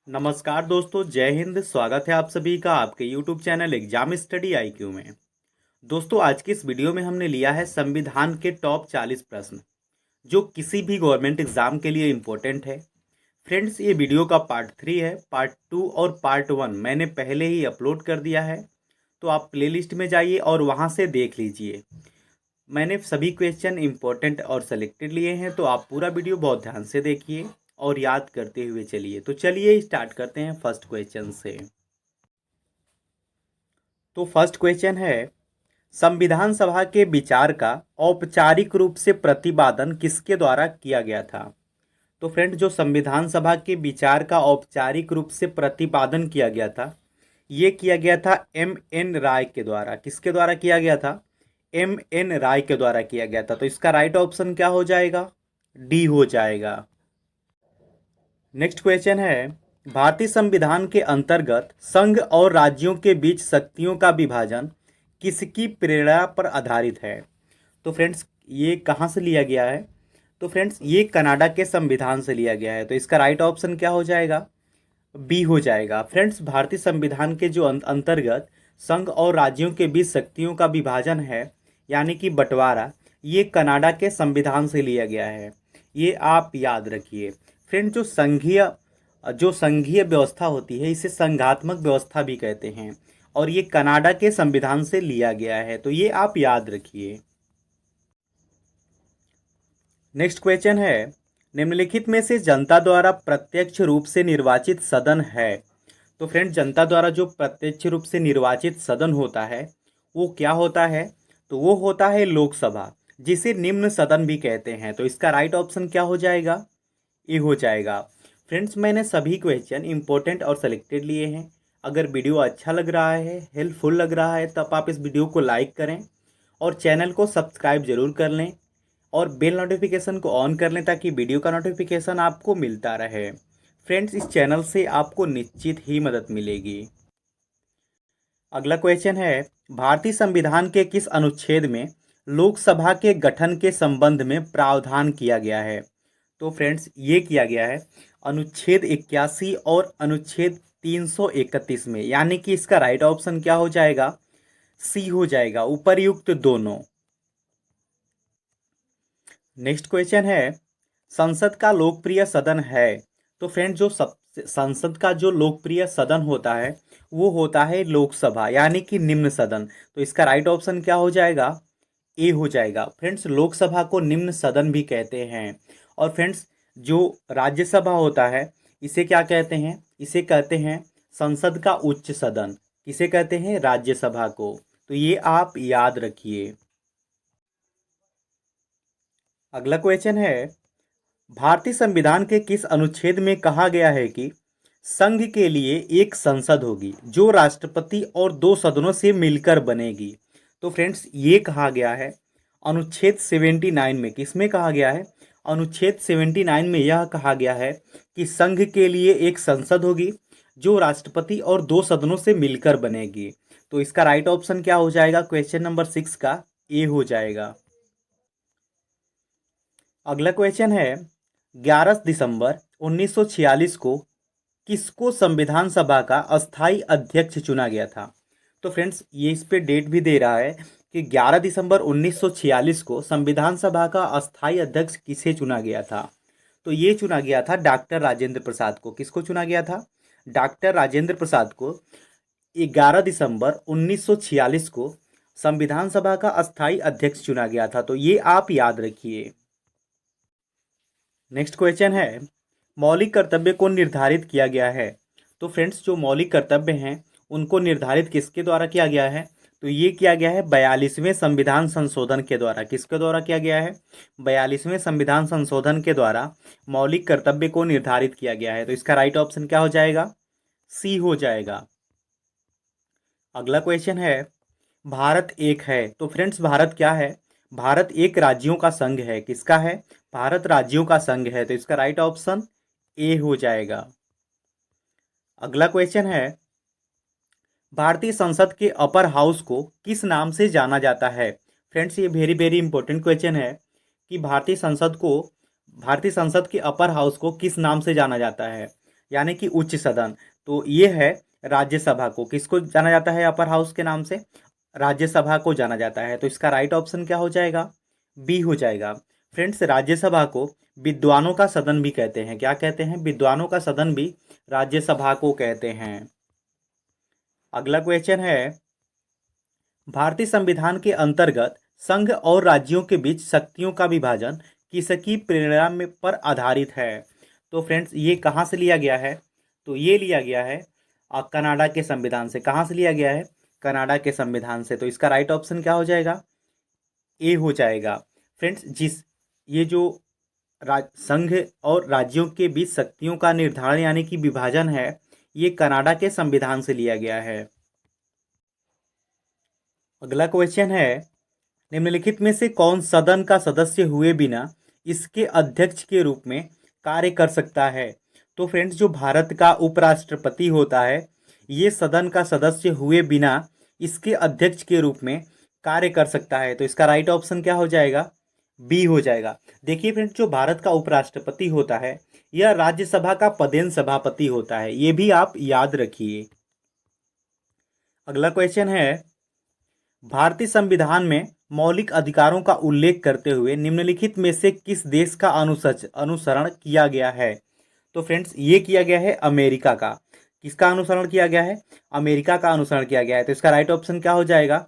नमस्कार दोस्तों, जय हिंद। स्वागत है आप सभी का आपके YouTube channel exam study IQ में। दोस्तों, आज की इस वीडियो में हमने लिया है संविधान के टॉप 40 प्रश्न जो किसी भी गवर्नमेंट एग्जाम के लिए इम्पोर्टेंट है। फ्रेंड्स, ये वीडियो का पार्ट 3 है। पार्ट 2 और पार्ट 1 मैंने पहले ही अपलोड कर दिया है, तो आप प्लेलिस्ट में जाइए और वहाँ से देख लीजिए। मैंने सभी क्वेश्चन इंपॉर्टेंट और सेलेक्टेड लिए हैं, तो आप पूरा वीडियो बहुत ध्यान से देखिए और याद करते हुए चलिए। तो चलिए स्टार्ट करते हैं फर्स्ट क्वेश्चन से। तो फर्स्ट क्वेश्चन है, संविधान सभा के विचार का औपचारिक रूप से प्रतिपादन किसके द्वारा किया गया था? तो फ्रेंड, जो संविधान सभा के विचार का औपचारिक रूप से प्रतिपादन किया गया था, ये किया गया था M.N. राय के द्वारा। किसके द्वारा किया गया था? M.N. राय के द्वारा किया गया था। तो इसका राइट ऑप्शन क्या हो जाएगा? डी हो जाएगा। नेक्स्ट क्वेश्चन है, भारतीय संविधान के अंतर्गत संघ और राज्यों के बीच शक्तियों का विभाजन किसकी प्रेरणा पर आधारित है? तो फ्रेंड्स, ये कहाँ से लिया गया है? तो फ्रेंड्स, ये कनाडा के संविधान से लिया गया है। तो इसका राइट ऑप्शन क्या हो जाएगा? बी हो जाएगा। फ्रेंड्स, भारतीय संविधान के जो अंतर्गत संघ और राज्यों के बीच शक्तियों का विभाजन है, यानी कि बंटवारा, ये कनाडा के संविधान से लिया गया है। ये आप याद रखिए। फ्रेंड, जो संघीय व्यवस्था होती है, इसे संघात्मक व्यवस्था भी कहते हैं, और ये कनाडा के संविधान से लिया गया है। तो ये आप याद रखिए। नेक्स्ट क्वेश्चन है, निम्नलिखित में से जनता द्वारा प्रत्यक्ष रूप से निर्वाचित सदन है? तो फ्रेंड, जनता द्वारा जो प्रत्यक्ष रूप से निर्वाचित सदन होता है, वो क्या होता है? तो वो होता है लोकसभा, जिसे निम्न सदन भी कहते हैं। तो इसका राइट ऑप्शन क्या हो जाएगा? ए हो जाएगा। फ्रेंड्स, मैंने सभी क्वेश्चन इंपॉर्टेंट और सेलेक्टेड लिए हैं। अगर वीडियो अच्छा लग रहा है, हेल्पफुल लग रहा है, तब आप इस वीडियो को लाइक करें और चैनल को सब्सक्राइब जरूर कर लें और बेल नोटिफिकेशन को ऑन कर लें, ताकि वीडियो का नोटिफिकेशन आपको मिलता रहे। फ्रेंड्स, इस चैनल से आपको निश्चित ही मदद मिलेगी। अगला क्वेश्चन है, भारतीय संविधान के किस अनुच्छेद में लोकसभा के गठन के संबंध में प्रावधान किया गया है? तो फ्रेंड्स, ये किया गया है अनुच्छेद 81 और अनुच्छेद 331 में, यानी कि इसका राइट ऑप्शन क्या हो जाएगा? सी हो जाएगा, उपर्युक्त दोनों। नेक्स्ट क्वेश्चन है, संसद का लोकप्रिय सदन है? तो फ्रेंड, जो सब संसद का जो लोकप्रिय सदन होता है, वो होता है लोकसभा, यानी कि निम्न सदन। तो इसका राइट ऑप्शन क्या हो जाएगा? ए हो जाएगा। फ्रेंड्स, लोकसभा को निम्न सदन भी कहते हैं। और फ्रेंड्स, जो राज्यसभा होता है, इसे क्या कहते हैं? इसे कहते हैं संसद का उच्च सदन। किसे कहते हैं? राज्यसभा को। तो ये आप याद रखिए। अगला क्वेश्चन है, भारतीय संविधान के किस अनुच्छेद में कहा गया है कि संघ के लिए एक संसद होगी जो राष्ट्रपति और दो सदनों से मिलकर बनेगी? तो फ्रेंड्स, ये कहा गया है अनुच्छेद 79 में। किसमें कहा गया है? अनुच्छेद 79 में यह कहा गया है कि संघ के लिए एक संसद होगी जो राष्ट्रपति और दो सदनों से मिलकर बनेगी। तो इसका राइट ऑप्शन क्या हो जाएगा? क्वेश्चन नंबर 6 का ए हो जाएगा। अगला क्वेश्चन है, 11 दिसंबर 1946 को किसको संविधान सभा का अस्थाई अध्यक्ष चुना गया था? तो फ्रेंड्स, ये इस पे डेट भी दे रहा है कि 11 दिसंबर 1946 को संविधान सभा का अस्थाई अध्यक्ष किसे चुना गया था? तो ये चुना गया था डॉक्टर राजेंद्र प्रसाद को। किसको चुना गया था? डॉक्टर राजेंद्र प्रसाद को 11 दिसंबर 1946 को संविधान सभा का अस्थाई अध्यक्ष चुना गया था। तो ये आप याद रखिए। नेक्स्ट क्वेश्चन है, मौलिक कर्तव्य को निर्धारित किया गया है? तो फ्रेंड्स, जो मौलिक कर्तव्य हैं, उनको निर्धारित किसके द्वारा किया गया है? तो ये किया गया है 42वें संविधान संशोधन के द्वारा। किसके द्वारा किया गया है? 42वें संविधान संशोधन के द्वारा मौलिक कर्तव्य को निर्धारित किया गया है। तो इसका राइट ऑप्शन क्या हो जाएगा? सी हो जाएगा। अगला क्वेश्चन है, भारत एक है? तो फ्रेंड्स, भारत क्या है? भारत एक राज्यों का संघ है। किसका है? भारत राज्यों का संघ है। तो इसका राइट ऑप्शन ए हो जाएगा। अगला क्वेश्चन है, भारतीय संसद के अपर हाउस को किस नाम से जाना जाता है? फ्रेंड्स, ये वेरी वेरी इंपॉर्टेंट क्वेश्चन है कि भारतीय संसद के अपर हाउस को किस नाम से जाना जाता है? यानी कि उच्च सदन। तो ये है राज्यसभा को, किसको जाना जाता है अपर हाउस के नाम से? राज्यसभा को जाना जाता है। तो इसका राइट ऑप्शन क्या हो जाएगा? बी हो जाएगा। फ्रेंड्स, राज्यसभा को विद्वानों का सदन भी कहते हैं। क्या कहते हैं? विद्वानों का सदन भी राज्यसभा को कहते हैं। अगला क्वेश्चन है, भारतीय संविधान के अंतर्गत संघ और राज्यों के बीच शक्तियों का विभाजन किसकी प्रेरणा में पर आधारित है? तो फ्रेंड्स, ये कहाँ से लिया गया है? तो ये लिया गया है कनाडा के संविधान से। कहाँ से लिया गया है? कनाडा के संविधान से। तो इसका राइट ऑप्शन क्या हो जाएगा? ए हो जाएगा। फ्रेंड्स, ये जो संघ और राज्यों के बीच शक्तियों का निर्धारण यानी कि विभाजन है, ये कनाडा के संविधान से लिया गया है। अगला क्वेश्चन है, निम्नलिखित में से कौन सदन का सदस्य हुए बिना इसके अध्यक्ष के रूप में कार्य कर सकता है? तो फ्रेंड्स, जो भारत का उपराष्ट्रपति होता है, ये सदन का सदस्य हुए बिना इसके अध्यक्ष के रूप में कार्य कर सकता है। तो इसका राइट ऑप्शन क्या हो जाएगा? बी हो जाएगा। देखिए फ्रेंड्स, जो भारत का उपराष्ट्रपति होता है, यह राज्यसभा का पदेन सभापति होता है। ये भी आप याद रखिए। अगला क्वेश्चन है, भारतीय संविधान में मौलिक अधिकारों का उल्लेख करते हुए निम्नलिखित में से किस देश का अनुसरण किया गया है? तो फ्रेंड्स, ये किया गया है अमेरिका का। किसका अनुसरण किया गया है? अमेरिका का अनुसरण किया गया है। तो इसका राइट ऑप्शन क्या हो जाएगा?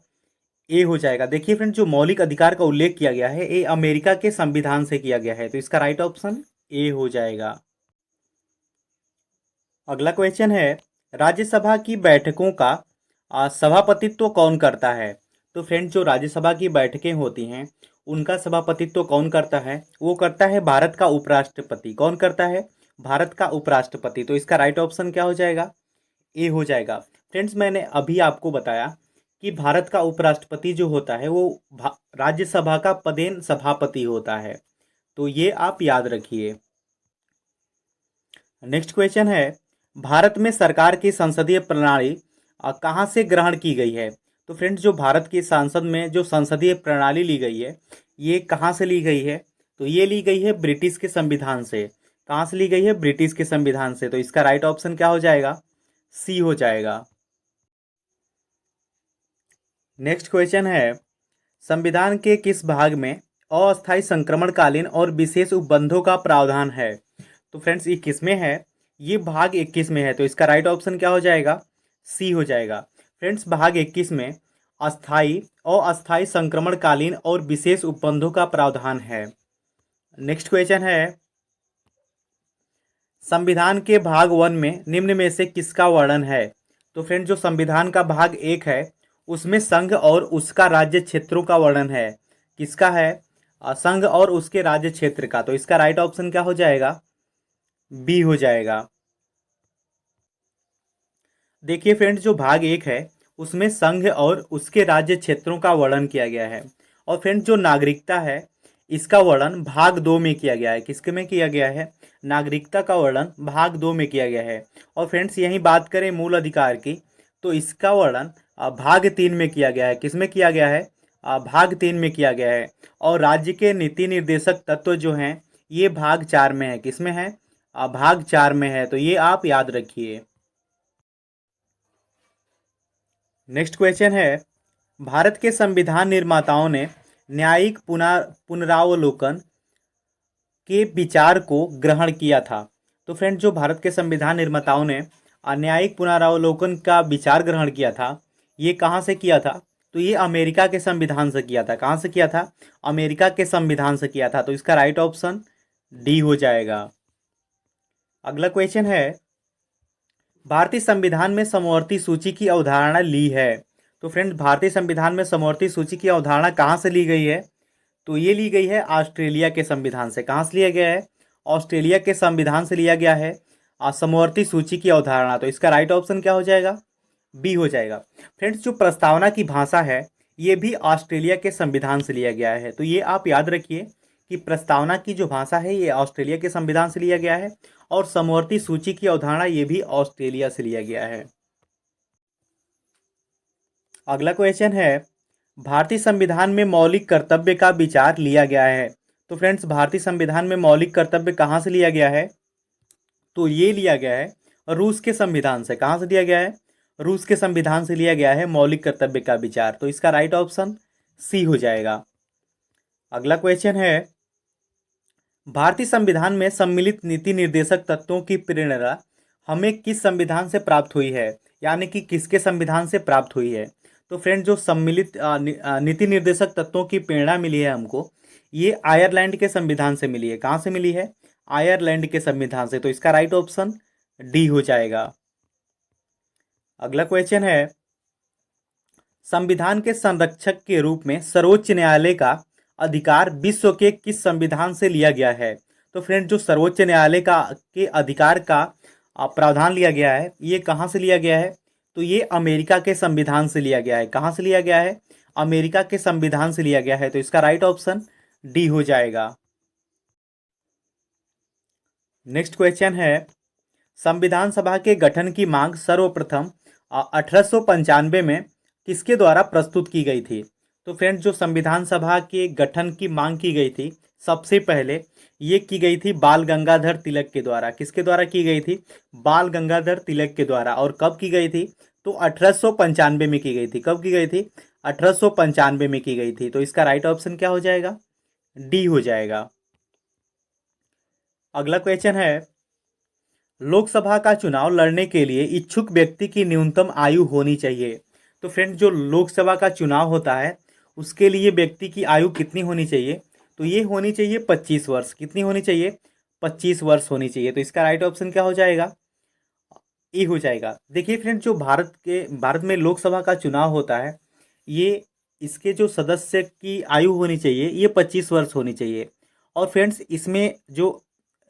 ए हो जाएगा। देखिए फ्रेंड्स, जो मौलिक अधिकार का उल्लेख किया गया है, ये अमेरिका के संविधान से किया गया है। तो इसका राइट ऑप्शन ए हो जाएगा। अगला क्वेश्चन है, राज्यसभा की बैठकों का सभापतित्व कौन करता है? तो फ्रेंड्स, जो राज्यसभा की बैठकें होती हैं, उनका सभापतित्व कौन करता है? वो करता है भारत का उपराष्ट्रपति। कौन करता है? भारत का उपराष्ट्रपति। तो इसका राइट ऑप्शन क्या हो जाएगा? ए हो जाएगा। फ्रेंड्स, मैंने अभी आपको बताया कि भारत का उपराष्ट्रपति जो होता है, वो राज्यसभा का पदेन सभापति होता है। तो ये आप याद रखिए। नेक्स्ट क्वेश्चन है, भारत में सरकार की संसदीय प्रणाली कहाँ से ग्रहण की गई है? तो फ्रेंड्स, जो भारत की संसद में जो संसदीय प्रणाली ली गई है, ये कहाँ से ली गई है? तो ये ली गई है ब्रिटिश के संविधान से। कहाँ से ली गई है? ब्रिटिश के संविधान से। तो इसका राइट ऑप्शन क्या हो जाएगा? सी हो जाएगा। नेक्स्ट क्वेश्चन है, संविधान के किस भाग में अस्थायी संक्रमणकालीन और विशेष उपबंधों का प्रावधान है? तो फ्रेंड्स, ये किस में है? ये भाग 21 में है। तो इसका राइट ऑप्शन क्या हो जाएगा? सी हो जाएगा। फ्रेंड्स, भाग 21 में अस्थायी अस्थायी संक्रमणकालीन और विशेष उपबंधों का प्रावधान है। नेक्स्ट क्वेश्चन है, संविधान के भाग 1 में निम्न में से किसका वर्णन है? तो फ्रेंड्स, जो संविधान का भाग 1 है, उसमें संघ और उसका राज्य क्षेत्रों का वर्णन है। किसका है? संघ और उसके राज्य क्षेत्र का। तो इसका राइट ऑप्शन क्या हो जाएगा? बी हो जाएगा। देखिए फ्रेंड्स, जो भाग 1 है, उसमें संघ और उसके राज्य क्षेत्रों का वर्णन किया गया है। और फ्रेंड्स, जो नागरिकता है, इसका वर्णन भाग 2 में किया गया है। किसके में किया गया है? नागरिकता का वर्णन भाग 2 में किया गया है। और फ्रेंड्स, यही बात करें मूल अधिकार की, तो इसका वर्णन भाग 3 में किया गया है। किस में किया गया है? भाग 3 में किया गया है। और राज्य के नीति निर्देशक तत्व जो हैं, ये भाग 4 में है। किस में है? भाग 4 में है। तो ये आप याद रखिए। नेक्स्ट क्वेश्चन है, भारत के संविधान निर्माताओं ने न्यायिक पुनरावलोकन के विचार को ग्रहण किया था। तो फ्रेंड, जो भारत के संविधान निर्माताओं ने न्यायिक पुनरावलोकन का विचार ग्रहण किया था, ये कहाँ से किया था? तो ये अमेरिका के संविधान से किया था। कहाँ से किया था? अमेरिका के संविधान से किया था। तो इसका राइट ऑप्शन डी हो जाएगा। अगला क्वेश्चन है, भारतीय संविधान में समवर्ती सूची की अवधारणा ली है। तो फ्रेंड्स, भारतीय संविधान में समवर्ती सूची की अवधारणा कहाँ से ली गई है? तो ये ली गई है ऑस्ट्रेलिया के संविधान से। कहाँ से लिया गया है? ऑस्ट्रेलिया के संविधान से लिया गया है समवर्ती सूची की अवधारणा। तो इसका राइट ऑप्शन क्या हो जाएगा? बी हो जाएगा। फ्रेंड्स, जो प्रस्तावना की भाषा है, ये भी ऑस्ट्रेलिया के संविधान से लिया गया है। तो ये आप याद रखिए कि प्रस्तावना की जो भाषा है, ये ऑस्ट्रेलिया के संविधान से लिया गया है। और समवर्ती सूची की अवधारणा ये भी ऑस्ट्रेलिया से लिया गया है। अगला क्वेश्चन है, भारतीय संविधान में मौलिक कर्तव्य का विचार लिया गया है। तो फ्रेंड्स, भारतीय संविधान में मौलिक कर्तव्य कहाँ से लिया गया है? तो ये लिया गया है रूस के संविधान से। कहाँ से लिया गया है? रूस के संविधान से लिया गया है मौलिक कर्तव्य का विचार। तो इसका राइट ऑप्शन सी हो जाएगा। अगला क्वेश्चन है, भारतीय संविधान में सम्मिलित नीति निर्देशक तत्वों की प्रेरणा हमें किस संविधान से प्राप्त हुई है, यानी कि किसके संविधान से प्राप्त हुई है? तो फ्रेंड, जो सम्मिलित नीति निर्देशक तत्वों की प्रेरणा मिली है हमको, ये आयरलैंड के संविधान से मिली है। कहाँ से मिली है? आयरलैंड के संविधान से। तो इसका राइट ऑप्शन डी हो जाएगा। अगला क्वेश्चन है, संविधान के संरक्षक के रूप में सर्वोच्च न्यायालय का अधिकार विश्व के किस संविधान से लिया गया है? तो फ्रेंड, जो सर्वोच्च न्यायालय का के अधिकार का प्रावधान लिया गया है, ये कहाँ से लिया गया है? तो ये अमेरिका के संविधान से लिया गया है। कहाँ से लिया गया है? अमेरिका के संविधान से लिया गया है। तो इसका राइट ऑप्शन डी हो जाएगा। नेक्स्ट क्वेश्चन है, संविधान सभा के गठन की मांग सर्वप्रथम 1895 में किसके द्वारा प्रस्तुत की गई थी? तो फ्रेंड्स, जो संविधान सभा के गठन की मांग की गई थी सबसे पहले, ये की गई थी बाल गंगाधर तिलक के द्वारा। किसके द्वारा की गई थी? बाल गंगाधर तिलक के द्वारा। और कब की गई थी? तो 1895 में की गई थी। कब की गई थी? 1895 में की गई थी। तो इसका राइट ऑप्शन क्या हो जाएगा? डी हो जाएगा। अगला क्वेश्चन है, लोकसभा का चुनाव लड़ने के लिए इच्छुक व्यक्ति की न्यूनतम आयु होनी चाहिए। तो फ्रेंड, जो लोकसभा का चुनाव होता है उसके लिए व्यक्ति की आयु कितनी होनी चाहिए? तो ये होनी चाहिए 25 वर्ष। कितनी होनी चाहिए? 25 वर्ष होनी चाहिए। तो इसका राइट ऑप्शन क्या हो जाएगा? ए हो जाएगा। देखिए फ्रेंड, जो भारत में लोकसभा का चुनाव होता है, ये इसके जो सदस्य की आयु होनी चाहिए ये 25 वर्ष होनी चाहिए। और फ्रेंड्स, इसमें जो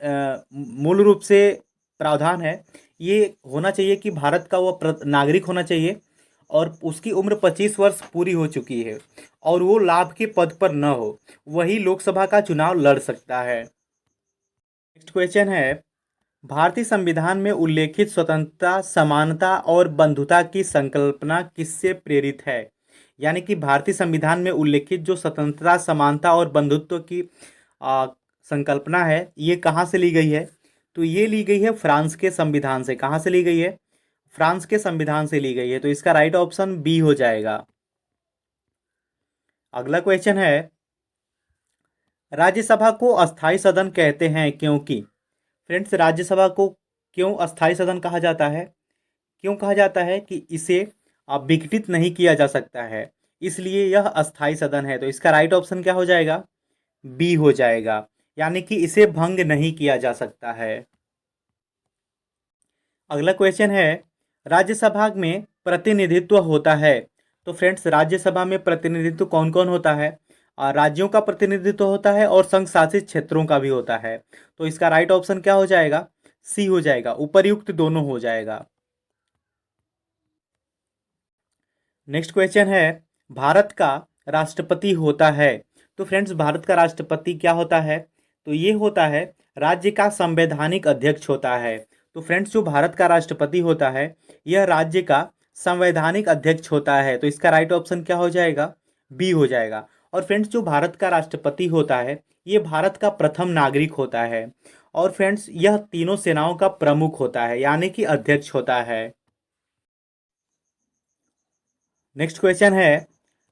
मूल रूप से प्रावधान है, ये होना चाहिए कि भारत का वह नागरिक होना चाहिए और उसकी उम्र 25 वर्ष पूरी हो चुकी है और वो लाभ के पद पर न हो, वही लोकसभा का चुनाव लड़ सकता है। नेक्स्ट क्वेश्चन है, भारतीय संविधान में उल्लेखित स्वतंत्रता, समानता और बंधुता की संकल्पना किससे प्रेरित है? यानी कि भारतीय संविधान में उल्लेखित जो स्वतंत्रता, समानता और बंधुत्व की आ, संकल्पना है, ये कहाँ से ली गई है? तो ये ली गई है फ्रांस के संविधान से। कहाँ से ली गई है? फ्रांस के संविधान से ली गई है। तो इसका राइट ऑप्शन बी हो जाएगा। अगला क्वेश्चन है, राज्यसभा को अस्थाई सदन कहते हैं क्योंकि? फ्रेंड्स, राज्यसभा को क्यों अस्थाई सदन कहा जाता है? क्यों कहा जाता है? कि इसे विघटित नहीं किया जा सकता है, इसलिए यह अस्थाई सदन है। तो इसका राइट ऑप्शन क्या हो जाएगा? बी हो जाएगा, यानी कि इसे भंग नहीं किया जा सकता है। अगला क्वेश्चन है, राज्यसभा में प्रतिनिधित्व होता है। तो फ्रेंड्स, राज्यसभा में प्रतिनिधित्व कौन कौन होता है? राज्यों का प्रतिनिधित्व होता है और संघ शासित क्षेत्रों का भी होता है। तो इसका राइट ऑप्शन क्या हो जाएगा? सी हो जाएगा, उपर्युक्त दोनों हो जाएगा। नेक्स्ट क्वेश्चन है, भारत का राष्ट्रपति होता है। तो फ्रेंड्स, भारत का राष्ट्रपति क्या होता है? तो ये होता है राज्य का संवैधानिक अध्यक्ष होता है। तो फ्रेंड्स, जो भारत का राष्ट्रपति होता है यह राज्य का संवैधानिक अध्यक्ष होता है। तो इसका राइट ऑप्शन क्या हो जाएगा? बी हो जाएगा। और फ्रेंड्स, जो भारत का राष्ट्रपति होता है ये भारत का प्रथम नागरिक होता है। और फ्रेंड्स, यह तीनों सेनाओं का प्रमुख होता है, यानी कि अध्यक्ष होता है। नेक्स्ट क्वेश्चन है,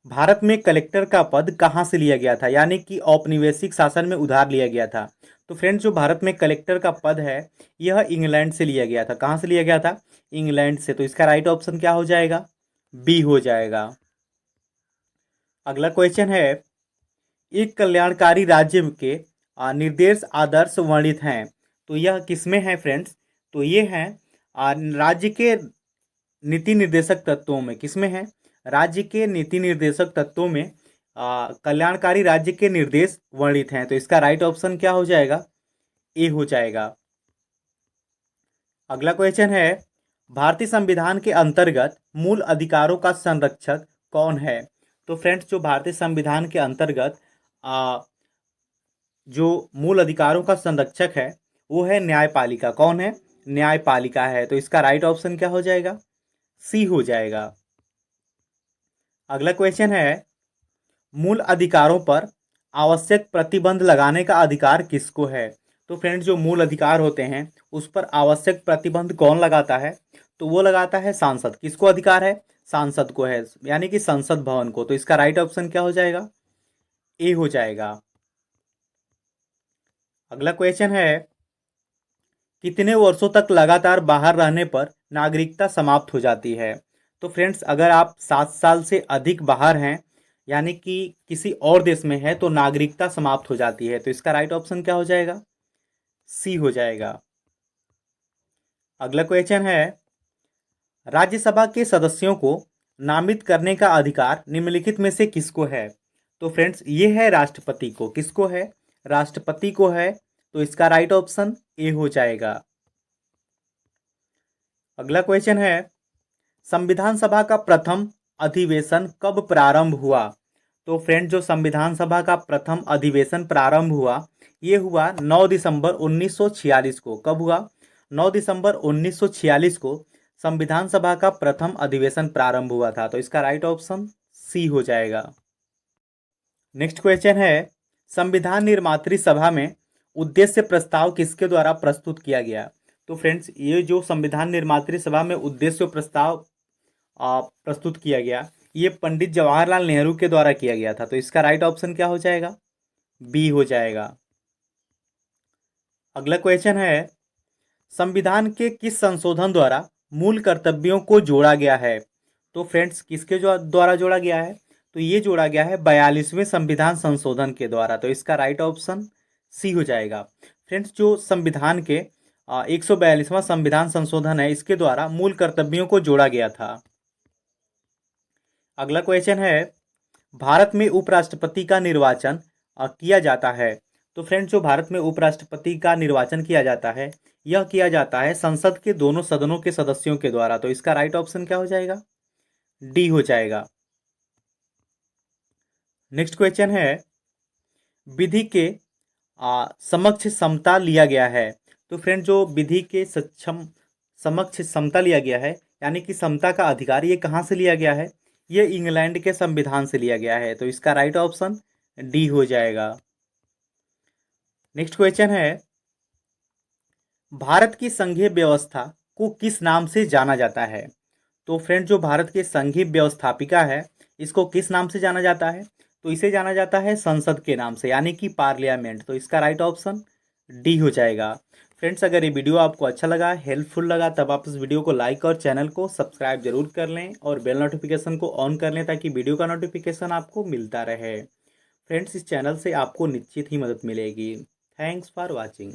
भारत में कलेक्टर का पद कहाँ से लिया गया था, यानी कि औपनिवेशिक शासन में उधार लिया गया था? तो फ्रेंड्स, जो भारत में कलेक्टर का पद है यह इंग्लैंड से लिया गया था। कहाँ से लिया गया था? इंग्लैंड से। तो इसका राइट ऑप्शन क्या हो जाएगा? बी हो जाएगा। अगला क्वेश्चन है, एक कल्याणकारी राज्य के निर्देश आदर्श वर्णित हैं। तो यह किसमें है फ्रेंड्स? तो ये हैं राज्य के नीति निर्देशक तत्वों में। किसमें है? राज्य के नीति निर्देशक तत्वों में कल्याणकारी राज्य के निर्देश वर्णित हैं। तो इसका राइट ऑप्शन क्या हो जाएगा? ए हो जाएगा। अगला क्वेश्चन है, भारतीय संविधान के अंतर्गत मूल अधिकारों का संरक्षक कौन है? तो फ्रेंड्स, जो भारतीय संविधान के अंतर्गत जो मूल अधिकारों का संरक्षक है वो है न्यायपालिका। कौन है? न्यायपालिका है। तो इसका राइट ऑप्शन क्या हो जाएगा? सी हो जाएगा। अगला क्वेश्चन है, मूल अधिकारों पर आवश्यक प्रतिबंध लगाने का अधिकार किसको है? तो फ्रेंड्स जो मूल अधिकार होते हैं उस पर आवश्यक प्रतिबंध कौन लगाता है? तो वो लगाता है सांसद। किसको अधिकार है? सांसद को है, यानी कि संसद भवन को। तो इसका राइट ऑप्शन क्या हो जाएगा? ए हो जाएगा। अगला क्वेश्चन है, कितने वर्षों तक लगातार बाहर रहने पर नागरिकता समाप्त हो जाती है? तो फ्रेंड्स अगर आप 7 साल से अधिक बाहर हैं, यानी कि किसी और देश में है, तो नागरिकता समाप्त हो जाती है। तो इसका राइट ऑप्शन क्या हो जाएगा? सी हो जाएगा। अगला क्वेश्चन है, राज्यसभा के सदस्यों को नामित करने का अधिकार निम्नलिखित में से किसको है? तो फ्रेंड्स ये है राष्ट्रपति को। किसको है? राष्ट्रपति को है। तो इसका राइट ऑप्शन ए हो जाएगा। अगला क्वेश्चन है, संविधान सभा का प्रथम अधिवेशन कब प्रारंभ हुआ? तो फ्रेंड जो संविधान सभा का प्रथम अधिवेशन प्रारंभ हुआ, ये हुआ 9 दिसंबर 1946 को। कब हुआ? 9 दिसंबर 1946 को संविधान सभा का प्रथम अधिवेशन प्रारंभ हुआ था। तो इसका राइट ऑप्शन सी हो जाएगा। नेक्स्ट क्वेश्चन है, संविधान निर्मात्री सभा में उद्देश्य प्रस्ताव किसके द्वारा प्रस्तुत किया गया? तो फ्रेंड्स ये जो संविधान निर्मात्री सभा में उद्देश्य प्रस्ताव प्रस्तुत किया गया, ये पंडित जवाहरलाल नेहरू के द्वारा किया गया था। तो इसका राइट ऑप्शन क्या हो जाएगा? बी हो जाएगा। अगला क्वेश्चन है, संविधान के किस संशोधन द्वारा मूल कर्तव्यों को जोड़ा गया है? तो फ्रेंड्स किसके जो द्वारा जोड़ा गया है? तो ये जोड़ा गया है 42वें संविधान संशोधन के द्वारा। तो इसका राइट ऑप्शन सी हो जाएगा। फ्रेंड्स जो संविधान के 142वां संविधान संशोधन है, इसके द्वारा मूल कर्तव्यों को जोड़ा गया था। अगला क्वेश्चन है, भारत में उपराष्ट्रपति का निर्वाचन किया जाता है। तो फ्रेंड्स जो भारत में उपराष्ट्रपति का निर्वाचन किया जाता है, यह किया जाता है संसद के दोनों सदनों के सदस्यों के द्वारा। तो इसका राइट ऑप्शन क्या हो जाएगा? डी हो जाएगा। नेक्स्ट क्वेश्चन है, विधि के समक्ष समता लिया गया है। तो फ्रेंड जो विधि के सक्षम समक्ष समता लिया गया है, यानी कि समता का अधिकार, ये कहाँ से लिया गया है? ये इंग्लैंड के संविधान से लिया गया है। तो इसका राइट ऑप्शन डी हो जाएगा। नेक्स्ट क्वेश्चन है, भारत की संघीय व्यवस्था को किस नाम से जाना जाता है? तो फ्रेंड जो भारत के संघीय व्यवस्थापिका है, इसको किस नाम से जाना जाता है? तो इसे जाना जाता है संसद के नाम से, यानी कि पार्लियामेंट। तो इसका राइट ऑप्शन डी हो जाएगा। फ्रेंड्स अगर ये वीडियो आपको अच्छा लगा, हेल्पफुल लगा, तब आप इस वीडियो को लाइक और चैनल को सब्सक्राइब जरूर कर लें और बेल नोटिफिकेशन को ऑन कर लें, ताकि वीडियो का नोटिफिकेशन आपको मिलता रहे। फ्रेंड्स इस चैनल से आपको निश्चित ही मदद मिलेगी। Thanks for watching.